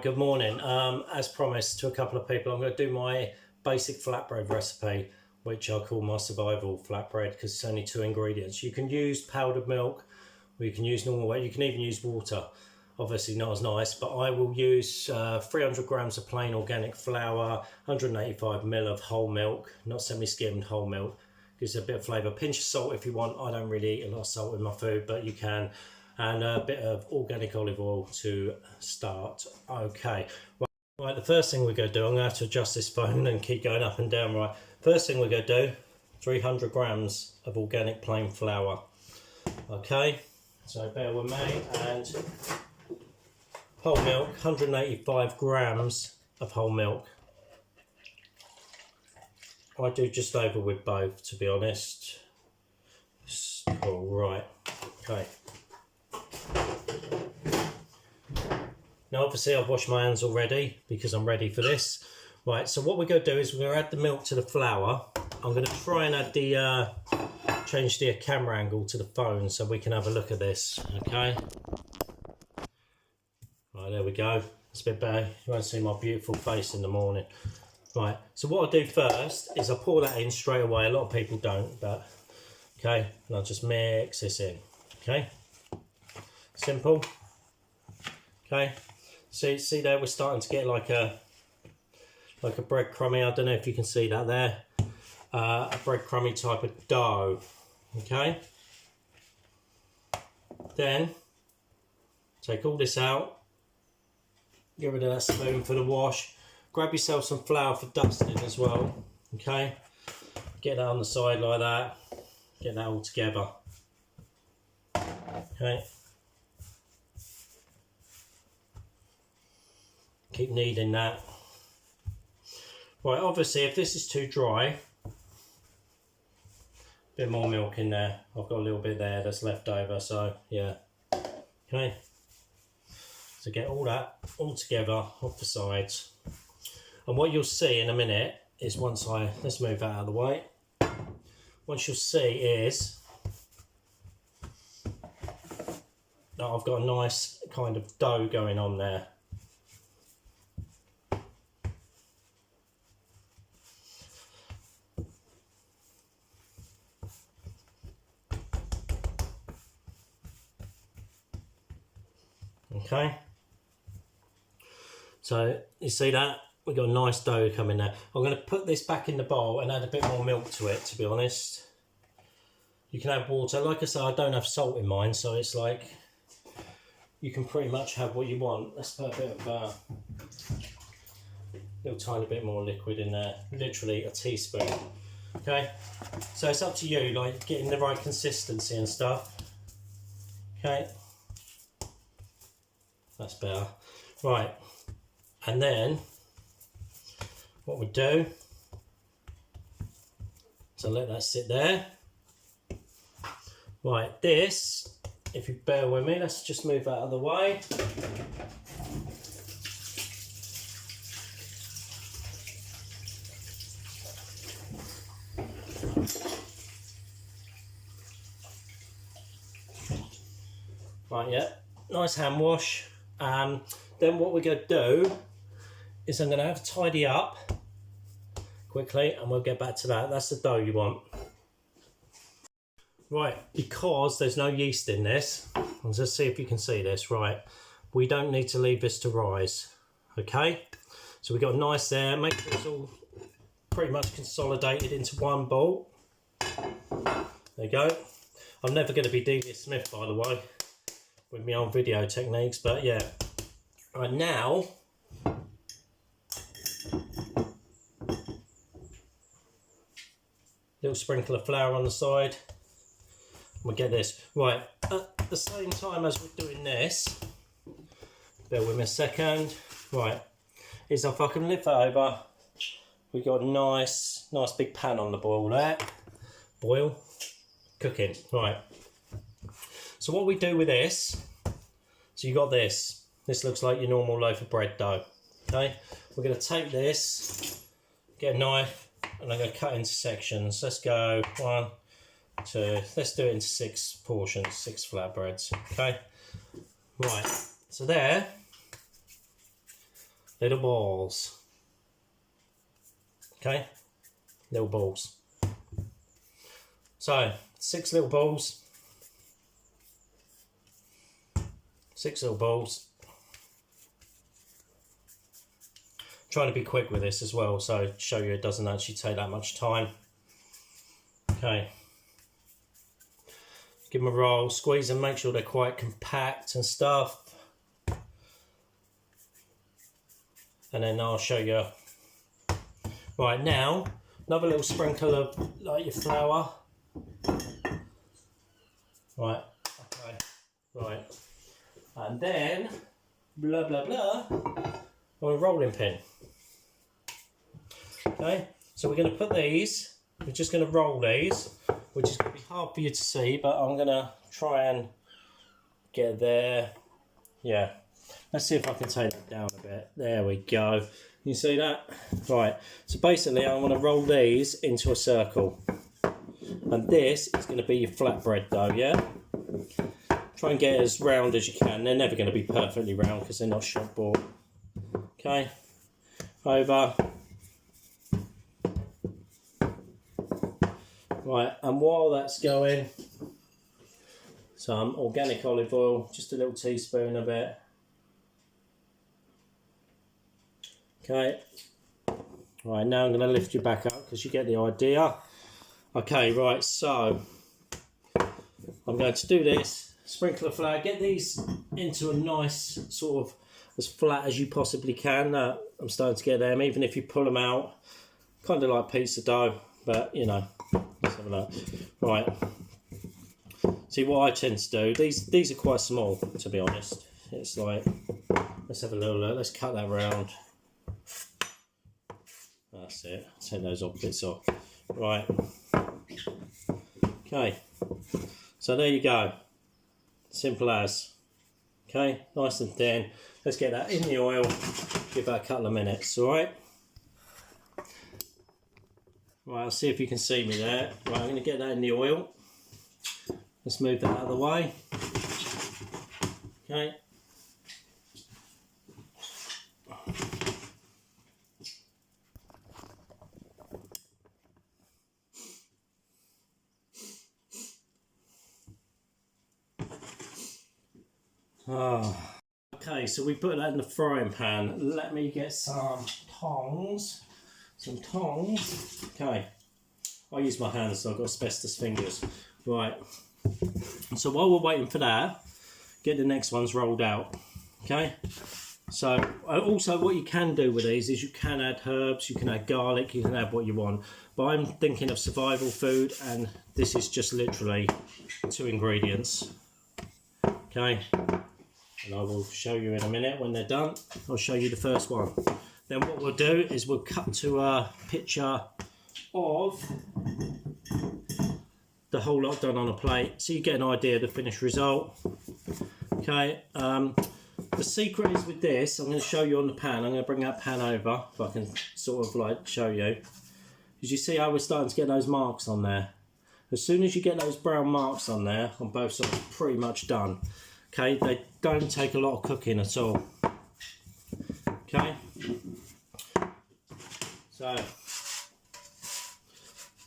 good morning. As promised to a couple of people, I'm going to do my basic flatbread recipe, which I call my survival flatbread because it's only 2 ingredients. You can use powdered milk, or you can use normal whey. You can even use water. Obviously not as nice, but I will use 300 grams of plain organic flour, 185 ml of whole milk, not semi-skimmed, whole milk. Gives it a bit of flavour. Pinch of salt if you want. I don't really eat a lot of salt in my food, but you can. And a bit of organic olive oil to start. Okay, right, the first thing we're going to do, I'm going to have to adjust this phone and keep going up and down. Right, first thing we're going to do, 300 grams of organic plain flour. Okay, so bear with me. And whole milk, 185 grams of whole milk. I do just over with both, to be honest. Cool, right, okay. Now obviously I've washed my hands already because I'm ready for this. Right, so what we're going to do is we're going to add the milk to the flour. I'm going to try and add the, change the camera angle to the phone so we can have a look at this, okay? Right, there we go. It's a bit better. You won't see my beautiful face in the morning. Right, so what I'll do first is I'll pour that in straight away. A lot of people don't, but okay, and I'll just mix this in, okay? Simple. Okay. See there, we're starting to get like a breadcrumby. I don't know if you can see that there. A breadcrumby type of dough. Okay. Then take all this out. Get rid of that spoon for the wash. Grab yourself some flour for dusting as well. Okay. Get that on the side like that. Get that all together. Okay. Keep kneading that. Right, obviously if this is too dry, a bit more milk in there. I've got a little bit there that's left over, so yeah. Okay. So get all that all together off the sides. And what you'll see in a minute is let's move that out of the way. What you'll see is that I've got a nice kind of dough going on there. Okay, so you see that we've got a nice dough coming there. I'm going to put this back in the bowl and add a bit more milk to it, to be honest. You can add water. Like I said, I don't have salt in mine, so it's like you can pretty much have what you want. Let's put a bit of little tiny bit more liquid in there, literally a teaspoon. Okay, so it's up to you, like getting the right consistency and stuff. Okay. That's better. Right, and then what we do, so let that sit there. Right, this, if you bear with me, let's just move that out of the way. Right, yeah, nice hand wash. Then what we're going to do is I'm going to have to tidy up quickly and we'll get back to that. That's the dough you want. Right, because there's no yeast in this, let's just see if you can see this. Right, we don't need to leave this to rise. Okay, so we've got nice there. Make sure it's all pretty much consolidated into one ball. There you go. I'm never going to be Delia Smith, by the way, with my own video techniques, but yeah. Right, now little sprinkle of flour on the side. We'll get this right at the same time as we're doing this. Bear with me a second. Right, is if I can lift that over, we got a nice big pan on the boil there. Boil, cooking. Right. So what we do with this, so you got this. This looks like your normal loaf of bread dough. Okay, we're going to take this, get a knife, and I'm going to cut into sections. Let's go 1, 2. Let's do it into 6 portions, 6 flatbreads. Okay, right. So there, little balls. Okay, little balls. So 6 little balls. 6 little balls. Trying to be quick with this as well, so show you it doesn't actually take that much time. Okay. Give them a roll, squeeze them, make sure they're quite compact and stuff. And then I'll show you. Right, now, another little sprinkle of like your flour. Right, okay, right. And then, blah, blah, blah, on a rolling pin. Okay, so we're going to put these, we're just going to roll these, which is going to be hard for you to see, but I'm going to try and get there. Yeah, let's see if I can take that down a bit. There we go. You see that? Right, so basically I want to roll these into a circle. And this is going to be your flatbread dough, yeah? Try and get as round as you can. They're never going to be perfectly round because they're not shop bought. Okay, over. Right, and while that's going, some organic olive oil, just a little teaspoon of it. Okay, right, now I'm going to lift you back up because you get the idea. Okay, right, so I'm going to do this, sprinkle of flour, get these into a nice sort of as flat as you possibly can. I'm starting to get them, even if you pull them out, kind of like pizza dough, but you know, let's have a look. Right, see what I tend to do, these are quite small, to be honest. It's like, let's have a little look, let's cut that round. That's it, take those off bits off. Right, okay, so there you go, simple as. Okay, nice and thin. Let's get that in the oil, give that a couple of minutes, all right? Right, I'll see if you can see me there. Right, I'm going to get that in the oil. Let's move that out of the way. Okay. Oh. Okay, so we put that in the frying pan. Let me get some tongs. Okay, I use my hands, so I've got asbestos fingers. Right, so while we're waiting for that, get the next ones rolled out. Okay, so also what you can do with these is you can add herbs, you can add garlic, you can add what you want. But I'm thinking of survival food, and this is just literally 2 ingredients. Okay, and I will show you in a minute when they're done. I'll show you the first one. Then what we'll do is we'll cut to a picture of the whole lot done on a plate, so you get an idea of the finished result. Okay, the secret is with this, I'm going to show you on the pan. I'm going to bring that pan over, if I can sort of like show you. As you see how we're starting to get those marks on there. As soon as you get those brown marks on there, on both sides, pretty much done. Okay, they don't take a lot of cooking at all. Okay, so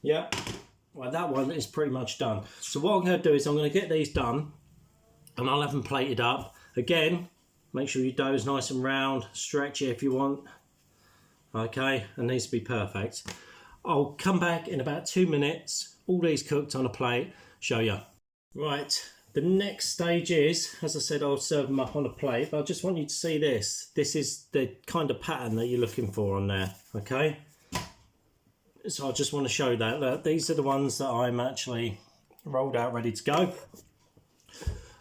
yeah, well, that one is pretty much done. So what I'm going to do is I'm going to get these done, and I'll have them plated up. Again, make sure your dough is nice and round, stretch it if you want. Okay, it needs to be perfect. I'll come back in about 2 minutes, all these cooked on a plate, show you. Right. The next stage is, as I said, I'll serve them up on a plate, but I just want you to see this. This is the kind of pattern that you're looking for on there, okay? So I just want to show that. Look, these are the ones that I'm actually rolled out, ready to go.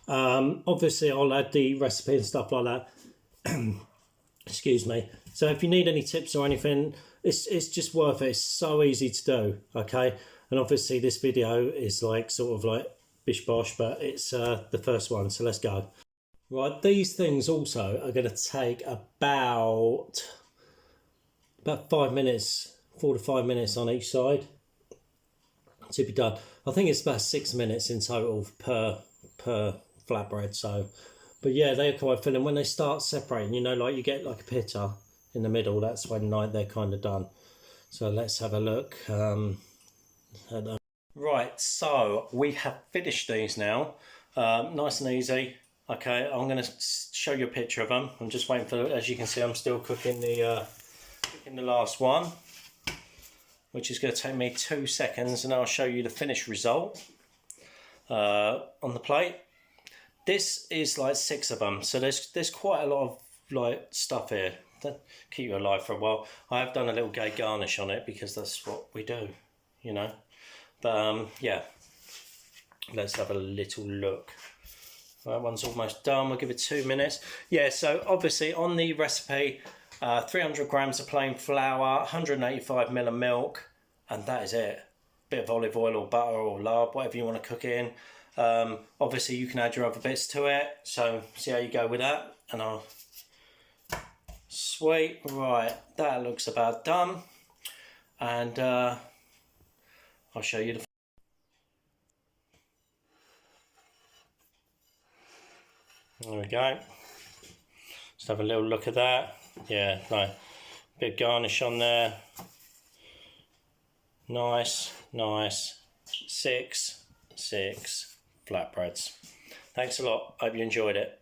Obviously, I'll add the recipe and stuff like that. Excuse me. So if you need any tips or anything, it's just worth it. It's so easy to do, okay? And obviously, this video is like sort of like bish bosh, but it's the first one, so let's go. Right, these things also are going to take about 5 minutes, 4 to 5 minutes on each side to be done. I think it's about 6 minutes in total per flatbread. So, but yeah, they're quite filling. When they start separating, you know, like you get like a pita, in the middle, that's when they're kind of done. So let's have a look at that. Right, so we have finished these now. Nice and easy. Okay, I'm going to show you a picture of them. I'm just waiting for, as you can see, I'm still cooking the last one, which is going to take me 2 seconds, and I'll show you the finished result on the plate. This is like 6 of them, so there's quite a lot of like stuff here that keep you alive for a while. I have done a little gay garnish on it because that's what we do, you know. But yeah, let's have a little look. That one's almost done. We'll give it 2 minutes. Yeah, so obviously on the recipe, 300 grams of plain flour, 185 ml of milk, and that is it. Bit of olive oil or butter or lard, whatever you want to cook it in. Obviously you can add your other bits to it, so see how you go with that. And I'll sweet. Right, that looks about done, and I'll show you the. There we go. Just have a little look at that. Yeah, no, bit of garnish on there. Nice, nice. 6 flatbreads. Thanks a lot. Hope you enjoyed it.